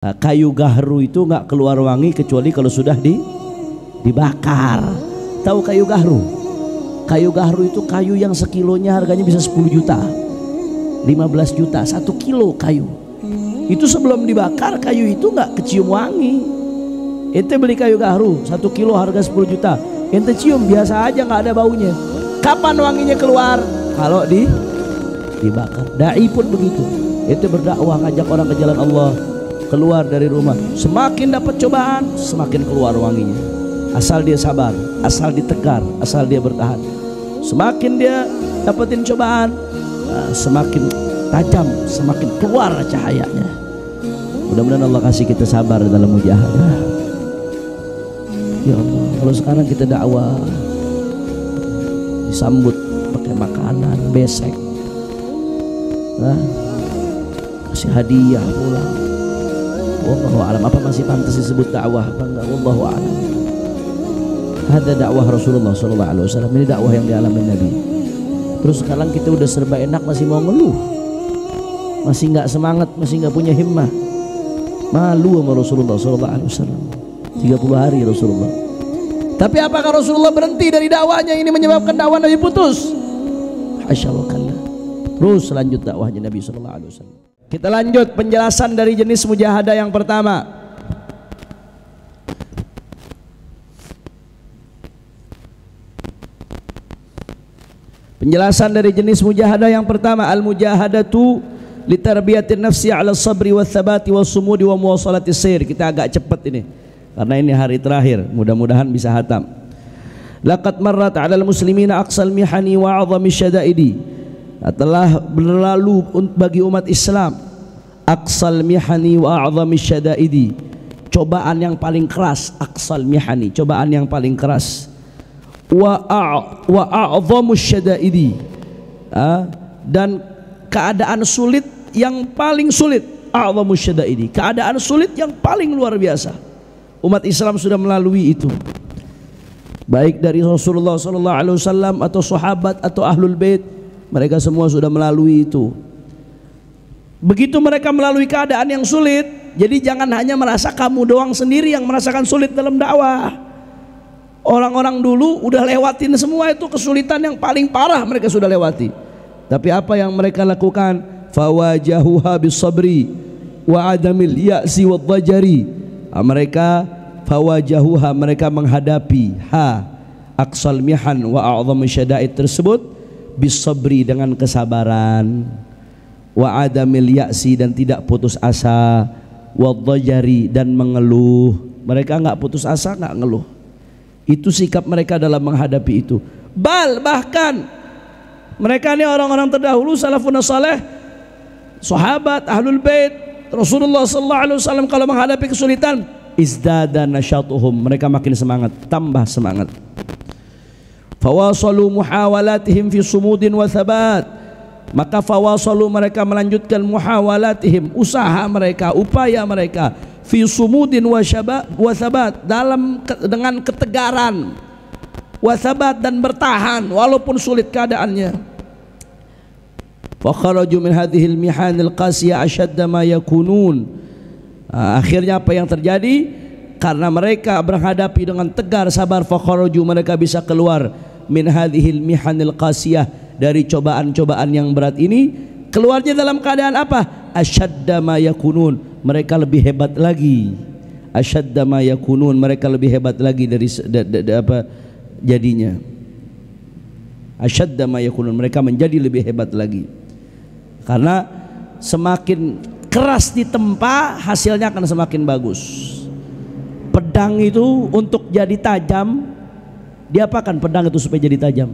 Nah, kayu gahru itu nggak keluar wangi kecuali kalau sudah dibakar. Tahu kayu gahru? Kayu gahru itu kayu yang sekilonya harganya bisa 10 juta, 15 juta, 1 kilo kayu. Itu sebelum dibakar kayu itu nggak kecium wangi. Ente beli kayu gahru 1 kilo harga 10 juta, ente cium biasa aja nggak ada baunya. Kapan wanginya keluar? Kalau dibakar. Dai pun begitu. Ente berdakwah ngajak orang ke jalan Allah, keluar dari rumah, semakin dapat cobaan semakin keluar wanginya. Asal dia sabar, asal ditegar, asal dia bertahan. Semakin dia dapetin cobaan, semakin tajam, semakin keluar cahayanya. Mudah-mudahan Allah kasih kita sabar dalam mujahadah. Ya Allah, kalau sekarang kita dakwah disambut pakai makanan besek, kasih hadiah pulang. Wallahu a'lam. Apa masih pantas disebut dakwah apa enggak? Wallahu a'lam. Ada dakwah Rasulullah sallallahu alaihi wasallam. Ini dakwah yang dialami Nabi. Terus sekarang kita udah serba enak masih mau ngeluh, masih nggak semangat, masih nggak punya himmah. Malu sama Rasulullah sallallahu alaihi wasallam. 30 hari Rasulullah. Tapi apakah Rasulullah berhenti dari dakwahnya ini menyebabkan dakwah Nabi putus? Hasya wa kalla. Terus lanjut dakwahnya Nabi sallallahu alaihi wasallam. Kita lanjut penjelasan dari jenis mujahadah yang pertama. Penjelasan dari jenis mujahadah yang pertama, al-mujahadatu li tarbiyatin nafsi 'ala sabri wa tsabati wa sumudi wa muwasalati sir. Kita agak cepat ini karena ini hari terakhir, mudah-mudahan bisa hatam. Laqad marrat 'alal muslimina aqsal mihani wa 'azami syada'idi. Telah berlalu bagi umat Islam aqsal mihani wa 'azami syada'idi, cobaan yang paling keras. Aqsal mihani, cobaan yang paling keras. Wa a'zamu syada'idi, dan keadaan sulit yang paling sulit. A'zamu syada'idi, keadaan sulit yang paling luar biasa. Umat Islam sudah melalui itu, baik dari Rasulullah sallallahu alaihi wasallam atau sahabat atau ahlul bait, mereka semua sudah melalui itu. Begitu mereka melalui keadaan yang sulit, jadi jangan hanya merasa kamu doang sendiri yang merasakan sulit dalam dakwah. Orang-orang dulu udah lewatin semua itu, kesulitan yang paling parah mereka sudah lewati. Tapi apa yang mereka lakukan? Fawajahuha bisabri wa adamil ya'si wadh-dhajari. Mereka fawajahuha, mereka menghadapi aqsal mihan wa a'zamu syada'id tersebut bisabri, dengan kesabaran, wa adamil ya'si, dan tidak putus asa, wadh-dhajari, dan mengeluh. Mereka enggak putus asa, enggak ngeluh. Itu sikap mereka dalam menghadapi itu. Bahkan mereka ini orang-orang terdahulu, salafun saleh, sahabat, ahlul bait, Rasulullah sallallahu alaihi wasallam, kalau menghadapi kesulitan izdada nasyatuhum, mereka makin semangat, tambah semangat. Fawasalu muhawalatihim fi sumudin wa thabat, maka fawasalu, mereka melanjutkan muhawalatihim, usaha mereka, upaya mereka, fi sumudin wa thabat, dengan ketegaran, wa thabat, dan bertahan walaupun sulit keadaannya. Fa kharaju min hadhil mihanil qasiyah ashadda ma yakunun. Akhirnya apa yang terjadi? Karena mereka berhadapi dengan tegar, sabar, fa kharaju, mereka bisa keluar min hadhil mihanil qasiyah, dari cobaan-cobaan yang berat ini. Keluarnya dalam keadaan apa? Ashadda ma yakunun, mereka lebih hebat lagi. Ashadda ma yakunun, mereka lebih hebat lagi dari apa jadinya. Ashadda ma yakunun, mereka menjadi lebih hebat lagi. Karena semakin keras ditempa, hasilnya akan semakin bagus. Pedang itu untuk jadi tajam, diapakan pedang itu supaya jadi tajam?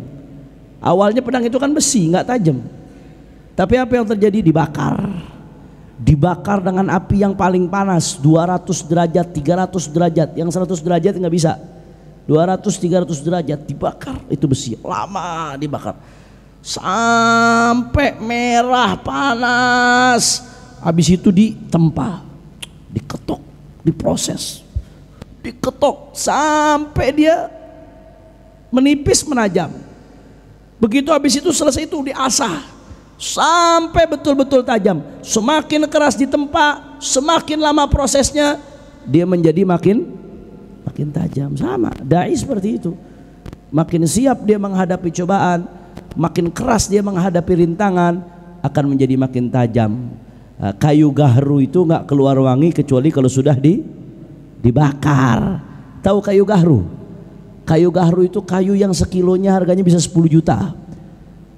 Awalnya pedang itu kan besi, nggak tajam. Tapi apa yang terjadi? Dibakar dengan api yang paling panas, 200 derajat, 300 derajat. Yang 100 derajat nggak bisa, 200-300 derajat dibakar. Itu besi, lama dibakar sampai merah panas. Habis itu ditempa, diketok, diproses, diketok sampai dia menipis, menajam. Begitu habis itu selesai itu diasah, sampai betul-betul tajam. Semakin keras ditempa, semakin lama prosesnya, dia menjadi makin tajam. Sama dai seperti itu, makin siap dia menghadapi cobaan, makin keras dia menghadapi rintangan, akan menjadi makin tajam. Kayu gahru itu nggak keluar wangi kecuali kalau sudah dibakar. Tahu kayu gahru? Kayu gahru itu kayu yang sekilonya harganya bisa 10 juta,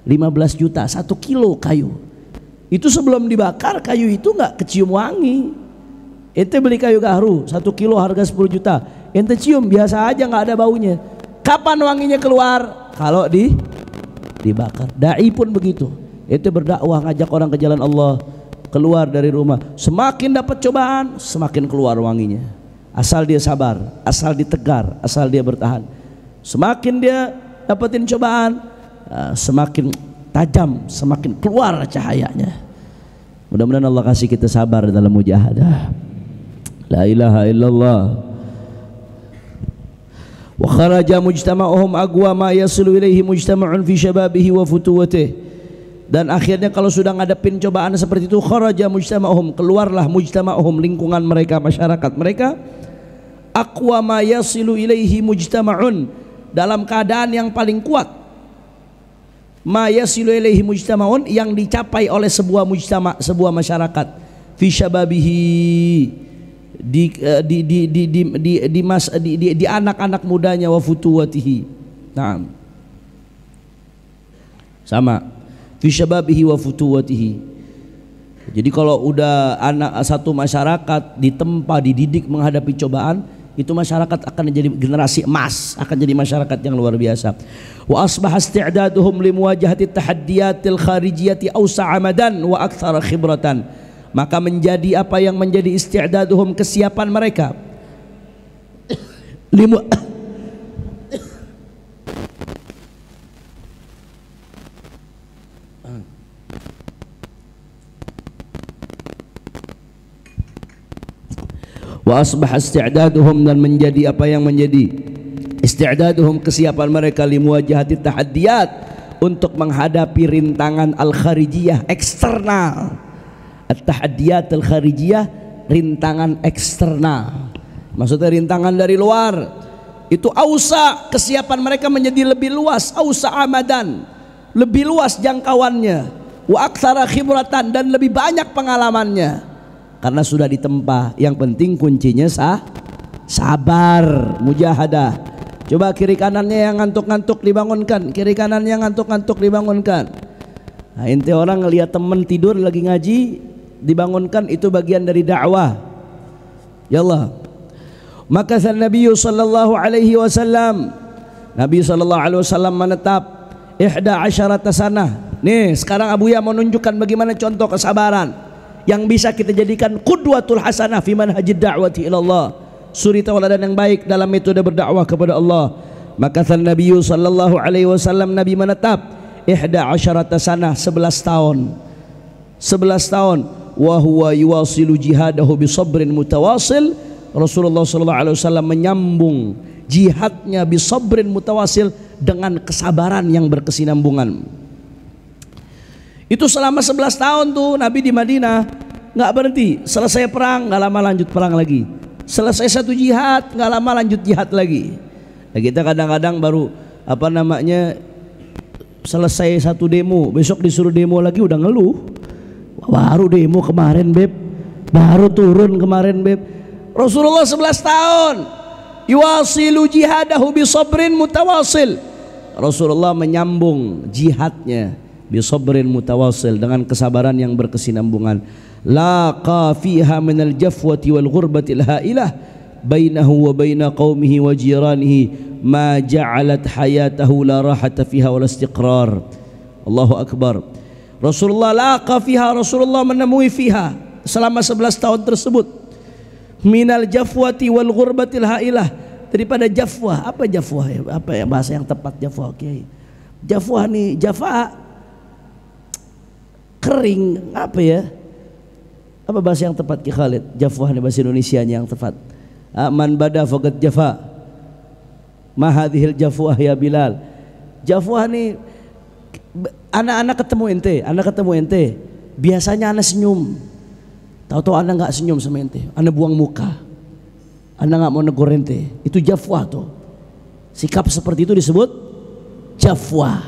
15 juta, 1 kilo kayu. Itu sebelum dibakar kayu itu nggak kecium wangi. Ente beli kayu gahru 1 kilo harga 10 juta, ente cium biasa aja nggak ada baunya. Kapan wanginya keluar? Kalau dibakar. Dai pun begitu. Ente berdakwah ngajak orang ke jalan Allah, keluar dari rumah, semakin dapat cobaan semakin keluar wanginya. Asal dia sabar, asal ditegar, asal dia bertahan. Semakin dia dapetin cobaan, semakin tajam, semakin keluar cahayanya. Mudah-mudahan Allah kasih kita sabar dalam mujahadah. La ilaha illallah. Wa kharaja mujtama'uhum aqwa ma yasilu ilaihi mujtama'un fi syababihi wa futuwatihi. Dan akhirnya kalau sudah ngadepin cobaan seperti itu, kharaja mujtama'uhum, keluarlah mujtama'uhum, lingkungan mereka, masyarakat mereka, aqwa ma yasilu ilaihi mujtama'un, dalam keadaan yang paling kuat. Ma yasilu ilaihi mujtama'un, yang dicapai oleh sebuah mujtama', sebuah masyarakat, fi syababihi, di anak-anak mudanya, wa futuwatihi. Naam. Sama, fi syababihi wa futuwatihi. Jadi kalau udah anak satu masyarakat ditempa, dididik menghadapi cobaan, itu masyarakat akan menjadi generasi emas, akan jadi masyarakat yang luar biasa. Wa asbaha isti'daduhum limuwajahati tahaddiyatil kharijiyati awsa'a madan wa aktsara khibratan. Maka menjadi apa yang menjadi isti'daduhum, kesiapan mereka, wa asbah isti'daduhum, dan menjadi apa yang menjadi isti'daduhum, kesiapan mereka, limuwajahati tahaddiyat, untuk menghadapi rintangan al-kharijiyah, eksternal. At-tahaddiyat al-kharijiyah, rintangan eksternal, maksudnya rintangan dari luar. Itu ausa, kesiapan mereka menjadi lebih luas, ausa amadan, lebih luas jangkauannya, wa aktsara khibratan, dan lebih banyak pengalamannya. Karena sudah ditempa. Yang penting kuncinya sabar, mujahadah. Coba kiri kanannya yang ngantuk-ngantuk dibangunkan, kiri kanannya yang ngantuk-ngantuk dibangunkan. Nah, ente orang ngelihat temen tidur lagi ngaji, dibangunkan, itu bagian dari dakwah. Ya Allah. Maka Nabi sallallahu alaihi wasallam, Nabi sallallahu alaihi wasallam menetap 11 sanah. Nih, sekarang Abuya mau nunjukkan bagaimana contoh kesabaran yang bisa kita jadikan qudwatul hasanah fi manhajid da'wati ila Allah, suri tauladan yang baik dalam metode berdakwah kepada Allah. Maka Nabi sallallahu alaihi wasallam, Nabi menetap 11 sanah, 11 tahun. 11 tahun. Wa huwa yuwasilu jihadahu bi sabrin mutawasil. Rasulullah sallallahu alaihi wasallam menyambung jihadnya bi sabrin mutawasil, dengan kesabaran yang berkesinambungan. Itu selama 11 tahun tuh Nabi di Madinah, nggak berhenti. Selesai perang, nggak lama lanjut perang lagi. Selesai satu jihad, nggak lama lanjut jihad lagi. Nah, kita kadang-kadang baru selesai satu demo, besok disuruh demo lagi udah ngeluh. Baru demo kemarin beb, baru turun kemarin beb. Rasulullah 11 tahun yuwasilu jihadahu bi sabrin mutawasil. Rasulullah menyambung jihadnya bi sabrin mutawasil, dengan kesabaran yang berkesinambungan. Laqa fiha minal jafwati wal ghurbati al hailah bainahu wa baina qaumihi wa jiranihi ma ja'alat hayatahu la rahata fiha wal istiqrar. Allahu akbar. Rasulullah laqa fiha, Rasulullah menemui fiha selama 11 tahun tersebut, minal jafwati wal ghurbatil hailah, daripada jafwah. Apa jafwah ya? Apa ya bahasa yang tepat jafwah? Oke. Jafwah nih, jafa kering, apa ya? Apa bahasa yang tepat Ki Khalid? Jafwah nih bahasa Indonesianya yang tepat. Man bada faqad jafa. Ma hadhil jafwah ya Bilal. Jafwah nih Anak-anak ketemu ente, biasanya anak senyum. Tahu-tahu anak nggak senyum sama ente, anak buang muka, anak nggak mau negur ente. Itu jafwa tuh. Sikap seperti itu disebut jafwa.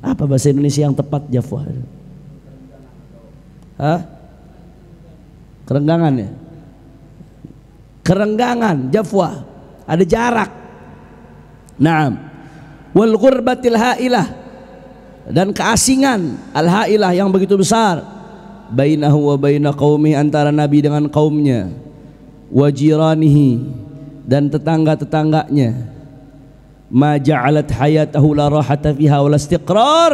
Apa bahasa Indonesia yang tepat jafwa? Hah? Kerenggangan ya? Kerenggangan, jafwa. Ada jarak. Naam. Wal ghurbatil hailah, dan keasingan al hailah yang begitu besar. Bainahu wa baina qaumi, antara Nabi dengan kaumnya. Wa jiranihi, dan tetangga-tetangganya. Ma ja'alat hayatahu la rahata fiha wala istiqrar.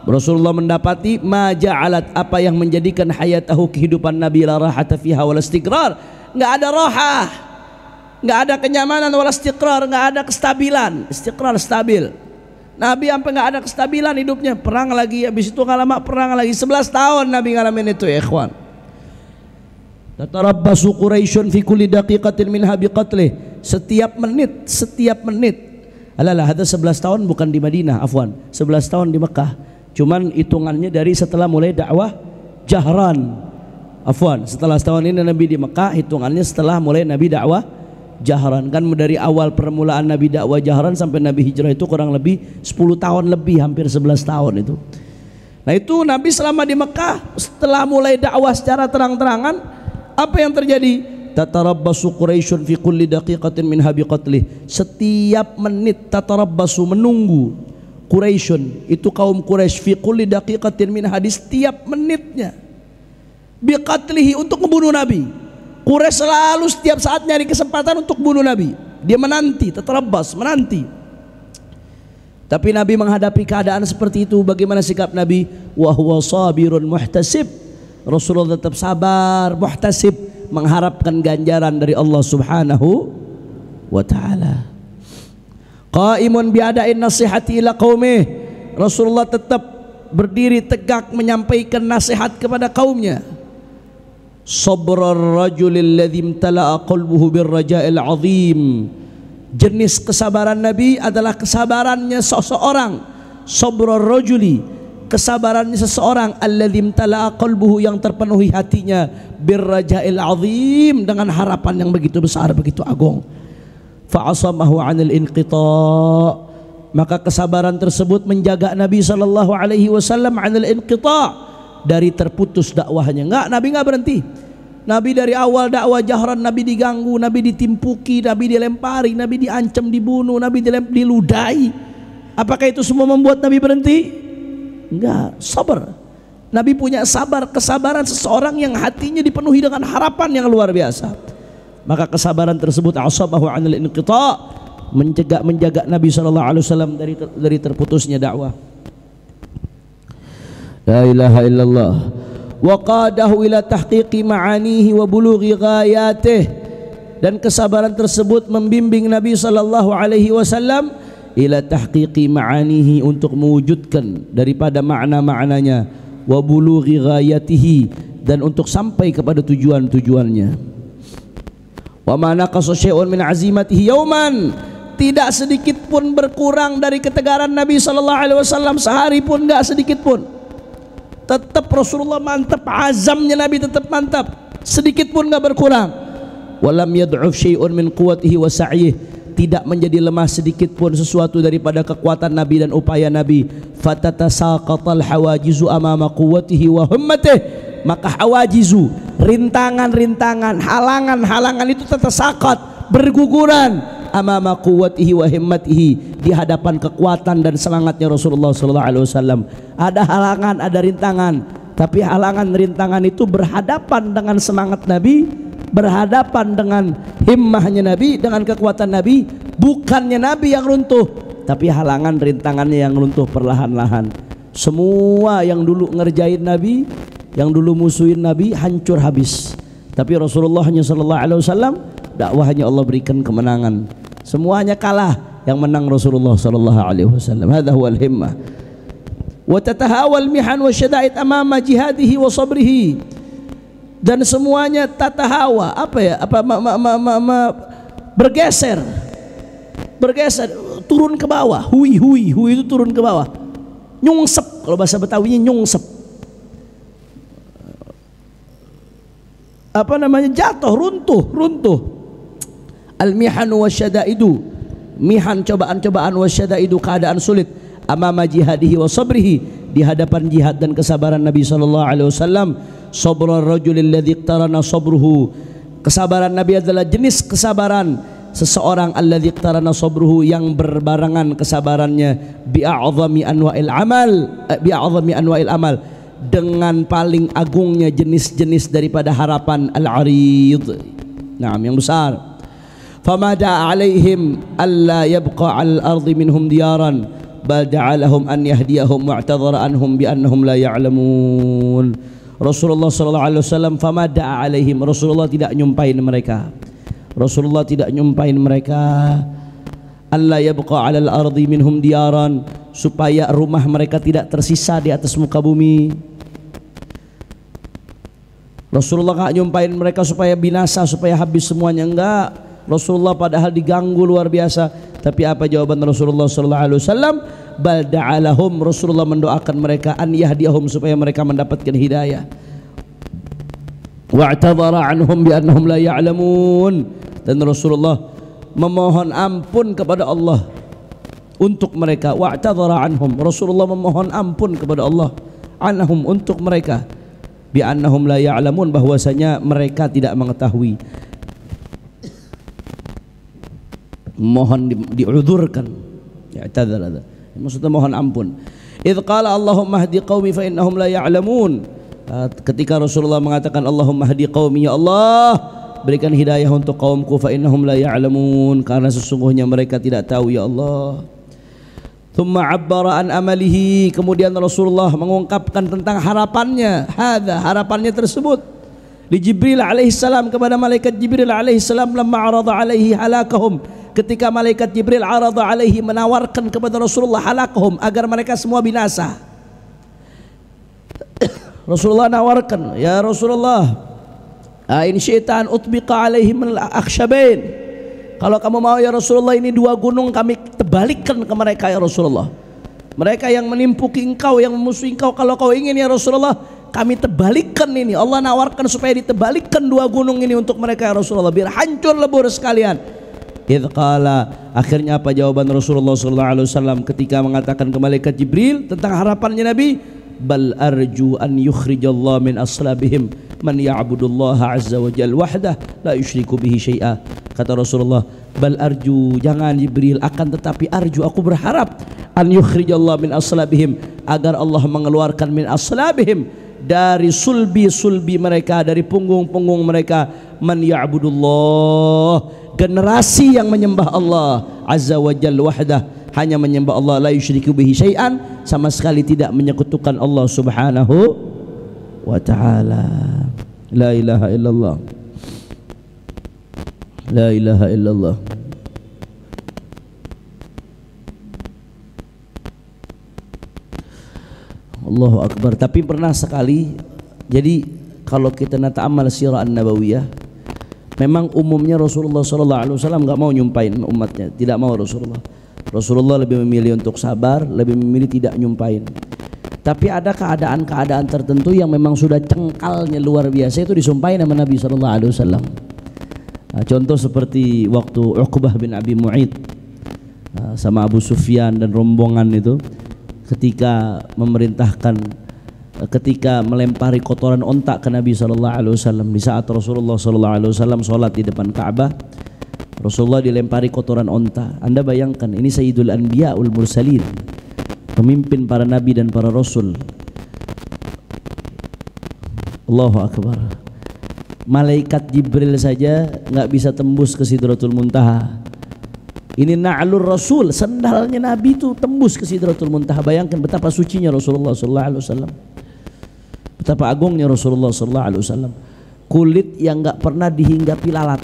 Rasulullah mendapati ma ja'alat, apa yang menjadikan hayatahu, kehidupan Nabi, la rahata fiha wala istiqrar, enggak ada rahah, enggak ada kenyamanan, wala istiqrar, enggak ada kestabilan. Istiqrar, stabil. Nabi sampai enggak ada kestabilan hidupnya, perang lagi, habis itu enggak lama perang lagi. 11 tahun Nabi ngalamin itu ya ikhwan. Tatarabbasu Quraisyun fi kulli daqiqatin minha biqatlih, setiap menit. Alalah, ada 11 tahun bukan di Madinah, afwan, 11 tahun di Mekah. Cuman hitungannya dari setelah mulai dakwah jahran. Afwan, setelah setahun ini Nabi di Mekah, hitungannya setelah mulai Nabi dakwah jahran. Kan dari awal permulaan Nabi dakwah jahran sampai Nabi hijrah itu kurang lebih 10 tahun lebih, hampir 11 tahun itu. Nah itu Nabi selama di Mekah, setelah mulai dakwah secara terang-terangan, apa yang terjadi? Tatarabbasu Quraisyun fi kulli daqiqatin min habi qatlih, setiap menit tatarabbasu, menunggu. Quraisyun, itu kaum Quraisy, fi kulli daqiqatin min hadis, setiap menitnya, biqatlihi, untuk membunuh Nabi. Quraisy selalu setiap saat nyari kesempatan untuk bunuh Nabi. Dia menanti, tatarabbas, menanti. Tapi Nabi menghadapi keadaan seperti itu, bagaimana sikap Nabi? Wa huwa sabirun muhtasib, Rasulullah tetap sabar, muhtasib, mengharapkan ganjaran dari Allah Subhanahu wa ta'ala. Qaimun bi'adain nasihati ila qaumih, Rasulullah tetap berdiri tegak menyampaikan nasihat kepada kaumnya. Sabrar rajulil ladzi imtala'a qalbuhu birraja'il 'azim, jenis kesabaran Nabi adalah kesabarannya seseorang. Sabrar rajuli, kesabarannya seseorang, alladzi imtala'a qalbuhu, yang terpenuhi hatinya, birraja'il 'azim, dengan harapan yang begitu besar, begitu agung. Fa'asamahu 'anil inqita', maka kesabaran tersebut menjaga Nabi sallallahu alaihi wasallam 'anil inqita', dari terputus dakwahnya. Nabi enggak berhenti. Nabi dari awal dakwah jahran, Nabi diganggu, Nabi ditimpuki, Nabi dilempari, Nabi diancam dibunuh, Nabi diludahi. Apakah itu semua membuat Nabi berhenti? Enggak, sabar. Nabi punya sabar, kesabaran seseorang yang hatinya dipenuhi dengan harapan yang luar biasa. Maka kesabaran tersebut asabahu 'anil inqita', menjaga Nabi sallallahu alaihi wasallam dari terputusnya dakwah. La ilaha illallah. Wa qadahu ila tahqiqi ma'anihi wa bulughi ghayatih, dan kesabaran tersebut membimbing Nabi sallallahu alaihi wasallam ila tahqiqi ma'anihi, untuk mewujudkan daripada makna-maknanya, wa bulughi ghayatihi, dan untuk sampai kepada tujuan-tujuannya. Wa ma naqasa syai'un min azimatihi yauman, tidak sedikit pun berkurang dari ketegaran Nabi sallallahu alaihi wasallam, sehari pun enggak sedikit pun. Tetap Rasulullah mantap, azamnya Nabi tetap mantap, sedikit pun enggak berkurang. Walam yad'uf syai'un min quwwatihi wa sa'yih, tidak menjadi lemah sedikit pun sesuatu daripada kekuatan Nabi dan upaya Nabi. Fatatasaqatal hawajizu amama quwwatihi wa himmatih, maka hawajizu, rintangan-rintangan, halangan-halangan itu tatasaqat, berguguran, amama quwwatihi wa himmatihi, di hadapan kekuatan dan semangatnya Rasulullah sallallahu alaihi wasallam. Ada halangan, ada rintangan, tapi halangan rintangan itu berhadapan dengan semangat Nabi, berhadapan dengan himmahnya Nabi, dengan kekuatan Nabi. Bukannya Nabi yang runtuh, tapi halangan rintangannya yang runtuh perlahan-lahan. Semua yang dulu ngerjain Nabi, yang dulu musuhin Nabi, hancur habis. Tapi Rasulullah sallallahu alaihi wasallam, dakwahnya Allah berikan kemenangan. Semuanya kalah, yang menang Rasulullah sallallahu alaihi wasallam. Hadza huwal himmah. Wa tatahawal mihan wa syada'id amama jihadihi wa sabrihi, dan semuanya bergeser, turun ke bawah. Hui itu turun ke bawah. Nyungsep, kalau bahasa Betawinya nyungsep. Apa namanya? Jatuh, runtuh. Al-mihanu wasyadaidu, mihan cobaan-cobaan, wasyadaidu keadaan sulit, amama jihadihi wa sabrihi, di hadapan jihad dan kesabaran Nabi sallallahu alaihi wasallam. Sabrul rajulil ladzi iqtarana sabruhu, kesabaran Nabi adalah jenis kesabaran seseorang alladzi iqtarana sabruhu, yang berbarengan kesabarannya bi'a'zami anwa'il amal, dengan paling agungnya jenis-jenis daripada harapan al-arid. Naam, yang besar. Fama da'a alaihim alla yabqa 'alal ardi minhum diyaran bal da'alahum an yahdiyahum wa'tadhara anhum bi annahum la ya'lamun. Rasulullah sallallahu alaihi wasallam fama da'a alaihim, Rasulullah tidak nyumpain mereka. Rasulullah tidak nyumpain mereka alla yabqa 'alal ardi minhum diyaran, supaya rumah mereka tidak tersisa di atas muka bumi. Rasulullah gak nyumpain mereka supaya binasa, supaya habis semuanya, enggak. Rasulullah padahal diganggu luar biasa, tapi apa jawaban Rasulullah sallallahu alaihi wasallam? Bal da'alahum, Rasulullah mendoakan mereka an yahdiyahum, supaya mereka mendapatkan hidayah. Wa'tadhara anhum bi annahum la ya'lamun, dan Rasulullah memohon ampun kepada Allah untuk mereka. Wa'tadhara anhum, Rasulullah memohon ampun kepada Allah anhum, untuk mereka, bi annahum la ya'lamun, bahwasanya mereka tidak mengetahui. Mohon diudurkan, i'tadzara, maksudnya mohon ampun. Idz qala Allahumma hdi qaumi fa innahum la ya'lamun, ketika Rasulullah mengatakan Allahumma hdi qaumi, ya Allah berikan hidayah untuk kaumku, fa innahum la ya'lamun, karena sesungguhnya mereka tidak tahu, ya Allah. Thumma 'abbara an amalihi, kemudian Rasulullah mengungkapkan tentang harapannya. Hadza, harapannya tersebut li Jibril alaihi salam, kepada malaikat Jibril alaihi salam, lamma 'arada alaihi halakahum, ketika malaikat Jibril 'arada alaihi, menawarkan kepada Rasulullah halakahum, agar mereka semua binasa. Rasulullah nawarkan, ya Rasulullah, in syi'ta an utbiqa alaihim al-akhshabain, kalau kamu mau ya Rasulullah, ini dua gunung kami tebalikkan ke mereka ya Rasulullah. Mereka yang menimpuki engkau, yang memusuhi engkau, kalau kau ingin ya Rasulullah, kami tebalikkan ini. Allah nawarkan supaya ditebalikkan dua gunung ini untuk mereka ya Rasulullah, biar hancur lebur sekalian. Idz qala, akhirnya apa jawaban Rasulullah sallallahu alaihi wasallam ketika mengatakan ke malaikat Jibril tentang harapannya Nabi? Bal arju an yukhrijallahu min aslabihim man ya'budullaha azza wa jalla wahdah la yusyriku bihi syai'a. Kata Rasulullah, bal arju, jangan Jibril, akan tetapi arju, aku berharap, an yukhrijallahu min aslabihim, agar Allah mengeluarkan min aslabihim, dari sulbi mereka, dari punggung mereka, man ya'budullah, generasi yang menyembah Allah azza wa jalla wahdah, hanya menyembah Allah, la yusyriku bihi syai'an, sama sekali tidak menyekutukan Allah subhanahu wa ta'ala. La ilaha illallah, la ilaha illallah. Allahu akbar. Tapi pernah sekali, jadi kalau kita nata'amal sirah an-nabawiyah, memang umumnya Rasulullah sallallahu alaihi wasallam enggak mau nyumpain umatnya, tidak mau Rasulullah lebih memilih untuk sabar, lebih memilih tidak nyumpain. Tapi ada keadaan-keadaan tertentu yang memang sudah cengkalnya luar biasa, itu disumpahin sama Nabi sallallahu alaihi wasallam. Nah, contoh seperti waktu Uqbah bin Abi Mu'id sama Abu Sufyan dan rombongan itu, ketika memerintahkan, ketika melempari kotoran onta ke Nabi sallallahu alaihi wasallam di saat Rasulullah sallallahu alaihi wasallam sholat di depan Ka'bah. Rasulullah dilempari kotoran onta. Anda bayangkan, ini Sayyidul Anbiya wal Mursalin, pemimpin para nabi dan para rasul. Allahu akbar. Malaikat Jibril saja nggak bisa tembus ke Sidratul Muntaha. Ini na'lur Rasul, sendalnya Nabi itu tembus ke Sidratul Muntaha. Bayangkan betapa sucinya Rasulullah sallallahu alaihi wasallam, betapa agungnya Rasulullah sallallahu alaihi wasallam. Kulit yang nggak pernah dihinggapi lalat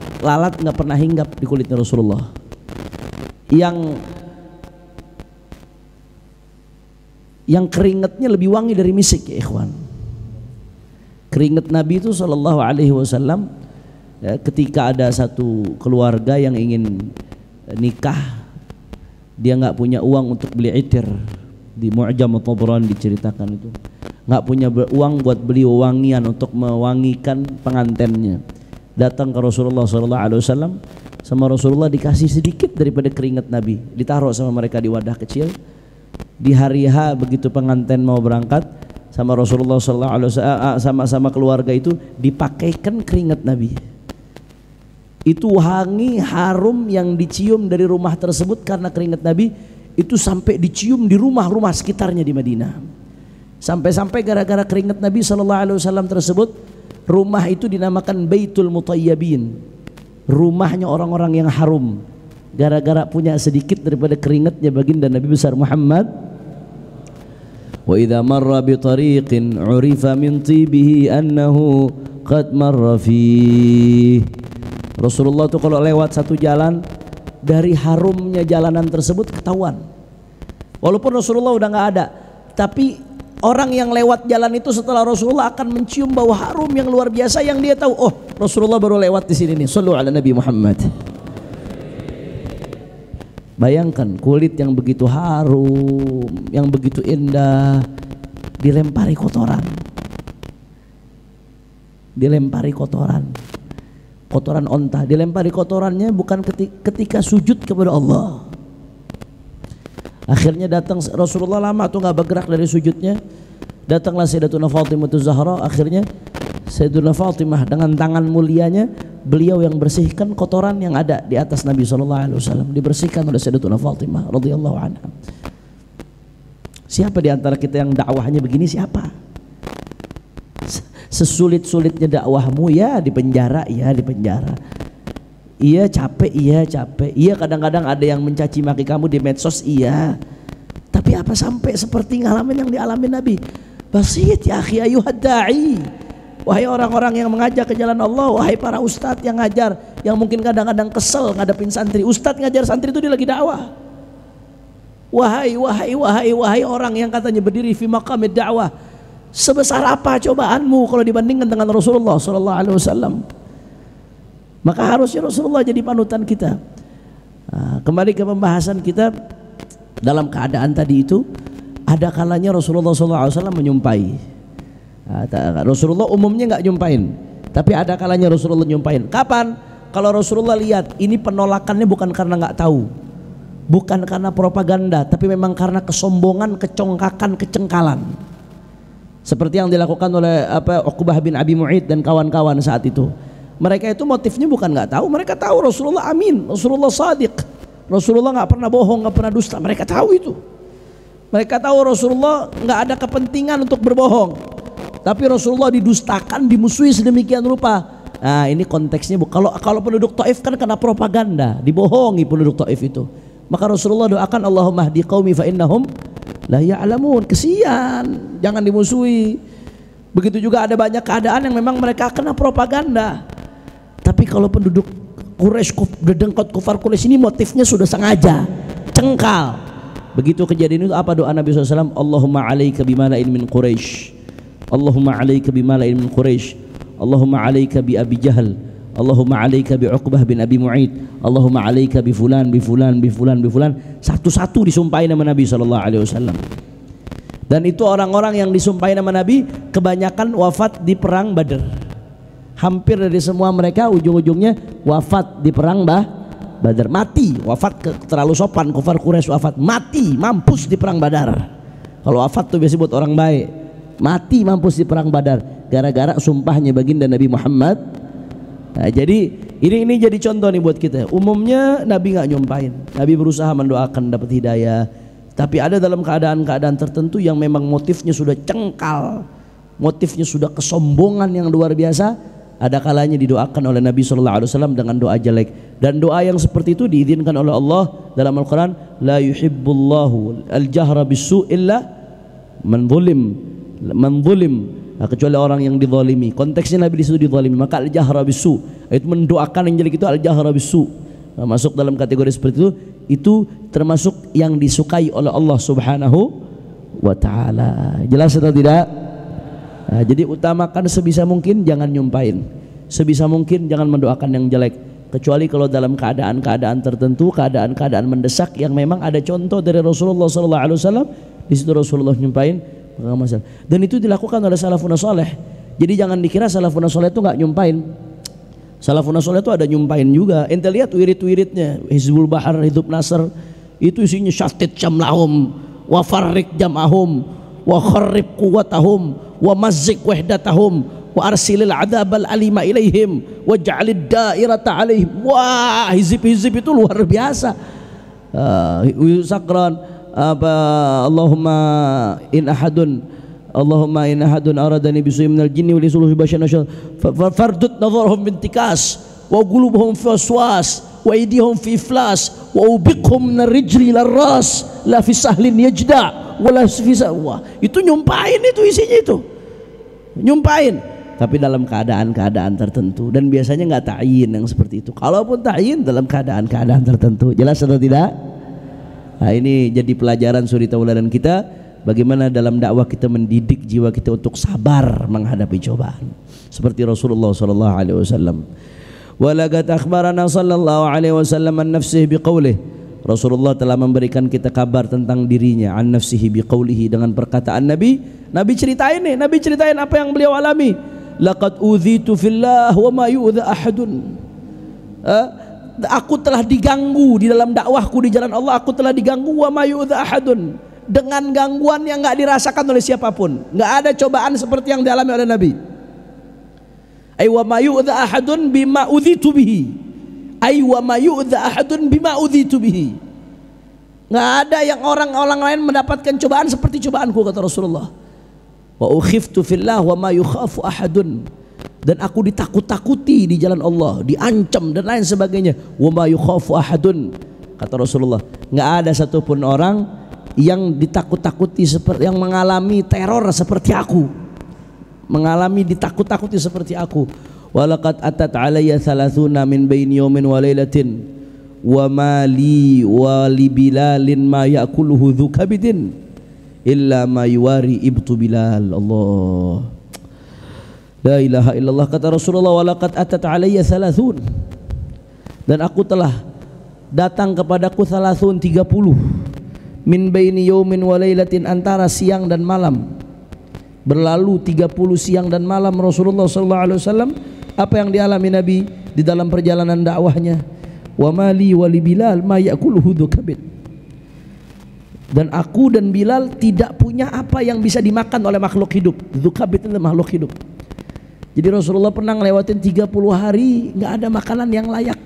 nggak pernah hinggap di kulitnya Rasulullah. Yang keringatnya lebih wangi dari misik, ya ikhwan. Keringat Nabi itu sallallahu alaihi wasallam, ya, ketika ada satu keluarga yang ingin nikah dia nggak punya uang untuk beli itir. Di Mu'jam At-Tabrani diceritakan itu, nggak punya uang buat beli wangian untuk mewangikan pengantennya. Datang ke Rasulullah SAW, sama Rasulullah dikasih sedikit daripada keringat Nabi, ditaruh sama mereka di wadah kecil. Di hari H begitu pengantin mau berangkat, sama Rasulullah SAW sama keluarga itu dipakaikan keringat Nabi. Itu wangi harum yang dicium dari rumah tersebut karena keringat Nabi itu sampai dicium di rumah-rumah sekitarnya di Madinah. Sampai-sampai gara-gara keringat Nabi SAW tersebut, rumah itu dinamakan Baitul Mutayyabin, rumahnya orang-orang yang harum, gara-gara punya sedikit daripada keringatnya baginda Nabi besar Muhammad. Wa idza marra bi tariqin 'urifa min tibihi annahu qad marra fihi. Rasulullah itu kalau lewat satu jalan, dari harumnya jalanan tersebut ketahuan. Walaupun Rasulullah udah nggak ada, tapi orang yang lewat jalan itu setelah Rasulullah akan mencium bau harum yang luar biasa yang dia tahu, oh Rasulullah baru lewat di sini nih. Shallu ala Nabi Muhammad. Bayangkan kulit yang begitu harum, yang begitu indah, dilempari kotoran. Dilempari kotoran. Kotoran onta, dilempari kotorannya bukan ketika sujud kepada Allah. Akhirnya datang Rasulullah, lama tuh nggak bergerak dari sujudnya. Datanglah Sayyidatuna Fatimah Zahra. Akhirnya Sayyidatuna Fatimah dengan tangan mulianya beliau yang bersihkan kotoran yang ada di atas Nabi SAW, dibersihkan oleh Sayyidatuna Fatimah radhiyallahu anha. Siapa di antara kita yang dakwahnya begini? Siapa? Sesulit-sulitnya dakwahmu, ya di penjara, ya di penjara. Iya capek, iya capek. Iya kadang-kadang ada yang mencaci maki kamu di medsos, iya. Tapi apa sampai seperti ngalamin yang dialami Nabi? Basit ya akhi ayuhad da'i. Wahai orang-orang yang mengajak ke jalan Allah, wahai para ustadz yang ngajar, yang mungkin kadang-kadang kesel ngadepin santri. Ustadz ngajar santri itu dia lagi dakwah. Wahai orang yang katanya berdiri fi maqamid dakwah. Sebesar apa cobaanmu kalau dibandingkan dengan Rasulullah SAW? Maka harusnya Rasulullah jadi panutan kita. Kembali ke pembahasan kita, dalam keadaan tadi itu ada kalanya Rasulullah SAW menyumpai. Rasulullah umumnya nggak nyumpain, tapi ada kalanya Rasulullah nyumpain. Kapan? Kalau Rasulullah lihat ini penolakannya bukan karena nggak tahu, bukan karena propaganda, tapi memang karena kesombongan, kecongkakan, kecengkalan. Seperti yang dilakukan oleh Uqbah bin Abi Mu'id dan kawan-kawan saat itu. Mereka itu motifnya bukan nggak tahu, mereka tahu Rasulullah amin, Rasulullah sadiq, Rasulullah nggak pernah bohong, nggak pernah dusta. Mereka tahu itu. Mereka tahu Rasulullah nggak ada kepentingan untuk berbohong, tapi Rasulullah didustakan, dimusuhi sedemikian rupa. Nah ini konteksnya. Kalau penduduk Taif kan kena propaganda, dibohongi penduduk Taif itu. Maka Rasulullah doakan Allahumma hdi qaumi fa innahum la ya'lamun. Kesian, jangan dimusuhi. Begitu juga ada banyak keadaan yang memang mereka kena propaganda. Tapi kalau penduduk Quraisy, dedengkot kufar Quraisy ini motifnya sudah sengaja, cengkal. Begitu kejadian itu apa doa Nabi SAW? Allahumma alaika bimala'in min Quraisy, Allahumma alaika bimala'in min Quraisy, Allahumma alaika bi Abi Jahal, Allahumma alaika bi Uqbah bin Abi Mu'id, Allahumma alaika bi fulan, bi fulan, bi fulan, bi fulan. Satu-satu disumpahin nama Nabi SAW. Dan itu orang-orang yang disumpahin nama Nabi kebanyakan wafat di perang Badar. Hampir dari semua mereka ujung-ujungnya wafat di perang Badar, mati. Wafat terlalu sopan, kufar Quraisy wafat, mati, mampus di perang Badar. Kalau wafat tuh biasanya buat orang baik, mati mampus di perang Badar gara-gara sumpahnya baginda Nabi Muhammad. Nah, jadi ini jadi contoh nih buat kita. Umumnya Nabi nggak nyumpahin, Nabi berusaha mendoakan dapat hidayah. Tapi ada dalam keadaan-keadaan tertentu yang memang motifnya sudah cengkal, motifnya sudah kesombongan yang luar biasa. Ada kalanya didoakan oleh Nabi SAW dengan doa jelek. Dan doa yang seperti itu diizinkan oleh Allah dalam Al-Quran. La yuhibbullahu al-jahra bisu' illa man zulim. Nah, kecuali orang yang dizalimi. Konteksnya Nabi disitu dizalimi. Maka al-jahra bisu', itu mendoakan yang jelek itu al-jahra bisu'. Nah, masuk dalam kategori seperti itu termasuk yang disukai oleh Allah Subhanahu wa ta'ala. Jelas atau tidak? Nah, jadi utamakan sebisa mungkin jangan nyumpain, sebisa mungkin jangan mendoakan yang jelek. kecuali kalau dalam keadaan-keadaan tertentu, keadaan-keadaan mendesak yang memang ada contoh dari Rasulullah SAW. Di situ Rasulullah nyumpain masalah. Dan itu dilakukan oleh salafun saleh. Jadi jangan dikira salafun saleh itu nggak nyumpain. Salafun saleh itu ada nyumpain juga. Ente lihat wirid-wiridnya, Hizbul Bahar, Hidup Nasr, itu isinya syatit jamlahum, wa farrik jamahum, wa kharrib quwwatahum, wa mazzik wahdatahum, wa arsilil adabal alima ilaihim, wa ja'alid dairata alaihim. Wah, hizib-hizib itu luar biasa. Sakran apa Allahumma in ahadun aradani bisu'in minal jinni wa lisuluhi basyaran fardut nadharhum bintikas wa qulubuhum fi waswas wa aydihum fi iflas wa ubiqhum minar rijli ila ras la fi sahlin yajda wa la fi sawwa. Itu nyumpain, itu isinya itu nyumpain, tapi dalam keadaan-keadaan tertentu, dan biasanya nggak ta'yin yang seperti itu. Kalaupun ta'yin dalam keadaan-keadaan tertentu. Jelas atau tidak? Nah, ini jadi pelajaran suri tauladan kita, bagaimana dalam dakwah kita mendidik jiwa kita untuk sabar menghadapi cobaan. Seperti Rasulullah sallallahu alaihi wasallam. Wa laqad akhbarana sallallahu alaihi wasallam an nafsihi biqaulih. Rasulullah telah memberikan kita kabar tentang dirinya, an nafsihi biqaulihi, dengan perkataan Nabi. Nabi ceritain apa yang beliau alami. Laqad udhitu fillah wa ma yu'dha ahadun. Aku telah diganggu di dalam dakwahku di jalan Allah. Aku telah diganggu wa ma yu'dha ahadun, dengan gangguan yang enggak dirasakan oleh siapapun. Enggak ada cobaan seperti yang dialami oleh Nabi. Ay wa ma yu'dha ahadun bima udhitu bihi. Ay wa ma yu'dha ahadun bima udhitu bihi. Enggak ada yang orang-orang lain mendapatkan cobaan seperti cobaanku, kata Rasulullah. Wa ukhiftu fillah wa ma yukhafu ahadun. Dan aku ditakut-takuti di jalan Allah, diancam dan lain sebagainya. Wa ma yukhafu ahadun, kata Rasulullah. Enggak ada satupun orang yang ditakut-takuti seperti, yang mengalami teror seperti aku, mengalami ditakut-takuti seperti aku. Walaqad atat alayya 30 min baini yawmin wa lailatin wa ma li wa li bilalin ma ya'kuluhu dhu kabidin illa ma yuwari ibtu Bilal. Allah, la ilaha illallah. Kata Rasulullah, walaqad atat alayya 30, dan aku telah datang kepadaku 30 min baini yaumin wa lailatin, antara siang dan malam. Berlalu 30 siang dan malam Rasulullah sallallahu alaihi wasallam. Apa yang dialami Nabi di dalam perjalanan dakwahnya? Wa mali wa li Bilal ma ya'kuluhu dzukabid. Dan aku dan Bilal tidak punya apa yang bisa dimakan oleh makhluk hidup. Dzukabid itu makhluk hidup. Jadi Rasulullah pernah ngelewatin 30 hari nggak ada makanan yang layak.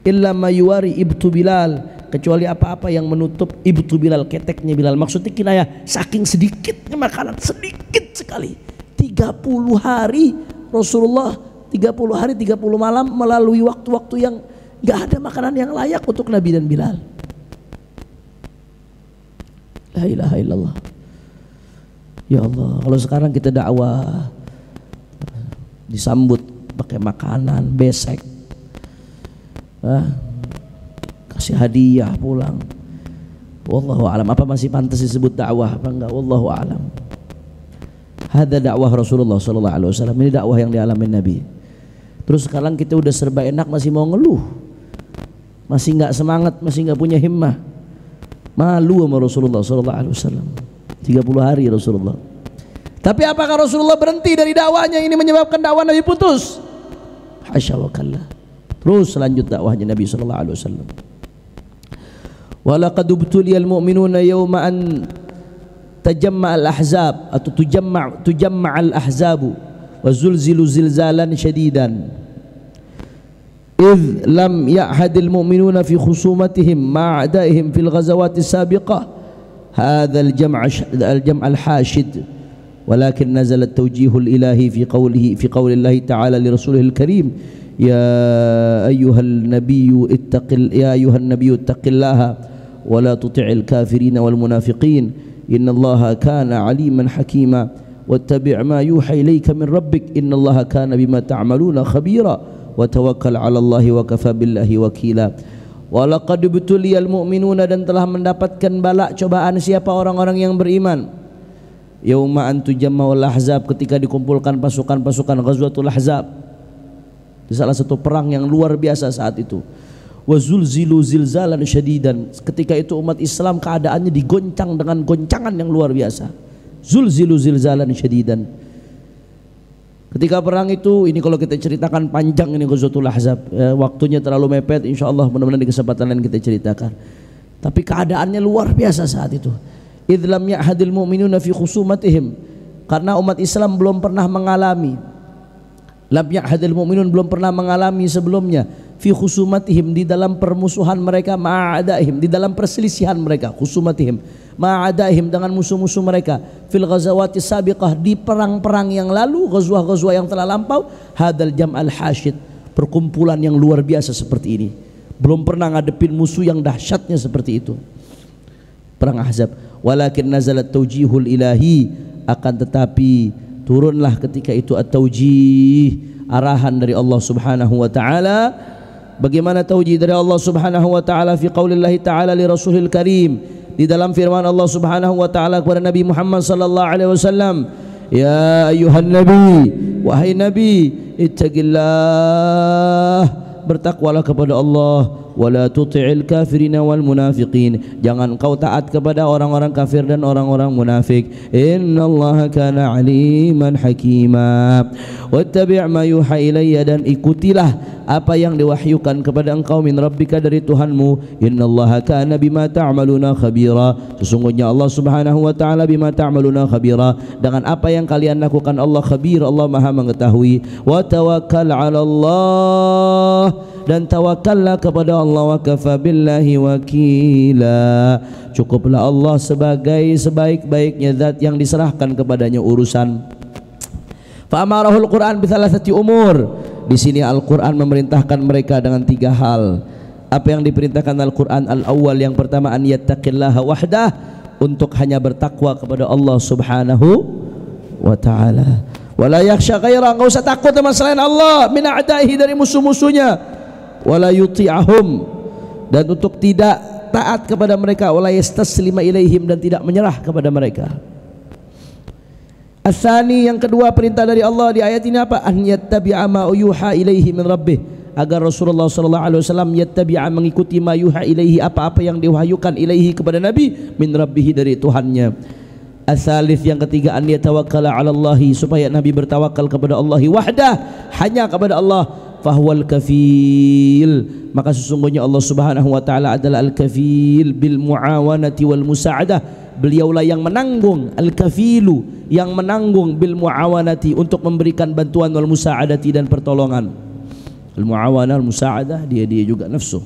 Illa mayuwari ibtu Bilal, kecuali apa-apa yang menutup ibtu Bilal, keteknya Bilal. Maksudnya kinayah, saking sedikitnya makanan, sedikit sekali. 30 hari Rasulullah, 30 hari 30 malam melalui waktu-waktu yang nggak ada makanan yang layak untuk Nabi dan Bilal. La ilaha illallah. Ya Allah, kalau sekarang kita dakwah disambut pakai makanan besek, kasih hadiah pulang. Wallahu alam, apa masih pantas disebut dakwah apa enggak? Wallahu alam. Hadza dakwah Rasulullah sallallahu alaihi wasallam. Ini dakwah yang dialami Nabi. Terus sekarang kita udah serba enak masih mau ngeluh, masih enggak semangat, masih enggak punya himmah. Malu sama Rasulullah sallallahu alaihi wasallam. 30 hari Rasulullah. Tapi apakah Rasulullah berhenti dari dakwahnya? Ini menyebabkan dakwah Nabi putus? Hasya wa kalla. Terus lanjut dakwahnya Nabi sallallahu alaihi wasallam. Wa laqad ubtuliyal mu'minuna yawma an tajamma al-ahzab atau tujamma al-ahzabu wa zulzilu zilzalan syadidan. إذ لم يعهد المؤمنون في خصومتهم مع أعدائهم في الغزوات السابقة هذا الجمع الحاشد، ولكن نزل التوجيه الإلهي في قول الله تعالى لرسوله الكريم يا أيها النبي اتق الله ولا تطع الكافرين والمنافقين إن الله كان عليما حكيما واتبع ما يوحى إليك من ربك إن الله كان بما تعملون خبيرا wa tawakkal 'ala Allahi wa kafa billahi wakila. Wa laqad ibtuliyal mu'minuna, dan telah mendapatkan bala cobaan siapa orang-orang yang beriman. Yauma an tujamma'ul ahzab, ketika dikumpulkan pasukan-pasukan Ghazwatul Ahzab. Di salah satu perang yang luar biasa saat itu. Wa zulzilu zilzalan syadidan. Ketika itu umat Islam keadaannya digoncang dengan goncangan yang luar biasa. Zulzilu zilzalan syadidan. Ketika perang itu, ini kalau kita ceritakan panjang ini Ghazwatul Ahzab, waktunya terlalu mepet, insyaallah mudah-mudahan di kesempatan lain kita ceritakan. Tapi keadaannya luar biasa saat itu. Idh lam ya'hadil mu'minuna fi khusumatihim, karena umat Islam belum pernah mengalami, lam ya'hadil mu'minun belum pernah mengalami sebelumnya, fi khusumatihim di dalam permusuhan mereka, ma'adaihim di dalam perselisihan mereka, khusumatihim ma'adaihim dengan musuh-musuh mereka, fil ghazawati sabiqah di perang-perang yang lalu, ghazwah-ghazwah yang telah lampau, hadal jam'al hasyid, perkumpulan yang luar biasa seperti ini. Belum pernah ngadepin musuh yang dahsyatnya seperti itu. Perang Ahzab. Walakin nazalat tawjihul ilahi, akan tetapi turunlah ketika itu at-tawjih, arahan dari Allah Subhanahu wa taala. Bagaimana tawjih dari Allah Subhanahu wa taala fi qaulillahi taala li Rasulil Karim, di dalam firman Allah Subhanahu wa taala kepada Nabi Muhammad sallallahu alaihi wasallam, ya ayyuhan nabi, wahai nabi, ittaqillah, bertakwalah kepada Allah, wala tuti'il kafirina wal munafiqin, jangan kau taat kepada orang-orang kafir dan orang-orang munafik. Innallaha kana aliman hakima. Wattabi' ma yuha ilayya, dan ikutilah apa yang diwahyukan kepada engkau min rabbika, dari Tuhanmu. Innallaha kana bima ta'maluna khabira, sesungguhnya Allah Subhanahu wa taala bima ta'maluna khabira, dengan apa yang kalian lakukan Allah khabir, Allah Maha mengetahui. Wa tawakkal 'ala Allah, dan tawakallah kepada Allah, wa kafa billahi wakila, cukuplah Allah sebagai sebaik-baiknya zat yang diserahkan kepadanya urusan. Fa amarahul Quran bi thalathati umur, di sini Al-Quran memerintahkan mereka dengan 3 hal. Apa yang diperintahkan Al-Quran? Al-awwal, yang pertama, an yattaqillaha wahdah, untuk hanya bertakwa kepada Allah Subhanahu wa ta'ala. Wala yakhsha ghaira, enggak usah takut sama selain Allah, min a'daihi, dari musuh-musuhnya. Wala yuti'ahum, dan untuk tidak taat kepada mereka. Wala yastaslima ilaihim, dan tidak menyerah kepada mereka. Asani, yang kedua perintah dari Allah di ayat ini apa? An yattabi'a ma yuha ilaihi min rabbih, agar Rasulullah sallallahu alaihi wasallam yattabi'a, mengikuti ma yuha ilaihi, apa-apa yang diwahyukan ilaihi kepada Nabi, min rabbih, dari Tuhannya. Asalif, yang ketiga, an yatawakkala 'ala Allah, supaya Nabi bertawakal kepada Allah wahdah, hanya kepada Allah. Fahwal kafil, maka sesungguhnya Allah Subhanahu wa taala adalah al-kafil bil muawanati wal musa'adah, beliaulah yang menanggung, al-kafilu, yang menanggung, bil muawanati, untuk memberikan bantuan, wal musa'adati, dan pertolongan. Al muawanah, al musa'adah, dia juga nafsu.